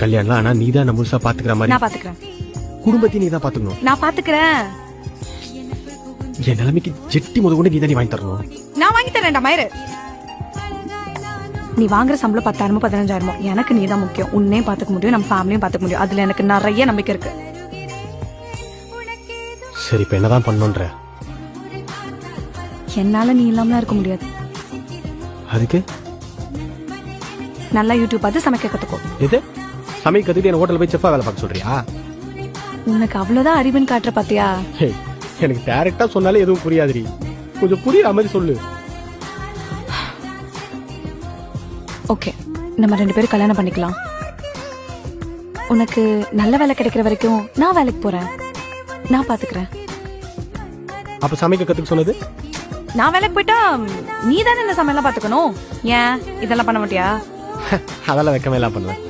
கல்யாணம் ஆனா நீ தான் முழுசா பாத்துக்கிற மாதிரி. நான் பாத்துக்கிறேன். குடும்பத்தையும் நீ தான் பாத்துக்கணும். நான் பாத்துக்கிறேன். என் நிலைமைக்கு ஜெட்டி முத கொண்டு நீ தான் வாங்கி தரணும். நான் வாங்கி தரேன்டா மயிறு. நீ வாங்குற சம்பளம் 10,000 15,000 எனக்கு நீ தான் முக்கியம். உன்னையும் பாத்துக்க முடியும், நம்ம ஃபேமிலியும் பாத்துக்க முடியும். அதுல எனக்கு நிறைய நம்பிக்கை இருக்கு. சரி இப்ப என்னதான் பண்ணுன்ற? என்னால நீ இல்லாமலாம் இருக்க முடியாது. அதுக்கு நல்லா யூடியூப் பார்த்து சமைக்க கத்துக்கோ. எது சமைக்க கத்துக்கிட்டு என்ன ஹோட்டல் போய் செஃப்பா வேலை பார்க்க சொல்றியா? உனக்கு அவ்வளவுதான் அறிவுன்னு காட்டுற பாத்தியா? எனக்கு டைரக்டா சொன்னாலே எதுவும் புரியாதுடி. கொஞ்சம் புரியுற மாதிரி சொல்லு. ஓகே, நம்ம 2 பேரும் கல்யாணம் பண்ணிக்கலாம். உனக்கு நல்ல வேலை கிடைக்கிற வரைக்கும் நான் வேலைக்கு போறேன். நான் பாத்துக்கிறேன். அப்ப சமைக்க கத்துக்க சொன்னது? நான் வேலைக்கு போயிட்டா நீ தானே இந்த சமையல்லாம் பாத்துக்கணும். ஏன் இதெல்லாம் பண்ண மாட்டியா? அதெல்லாம் வைக்கமே எல்லாம் பண்ணுவேன்.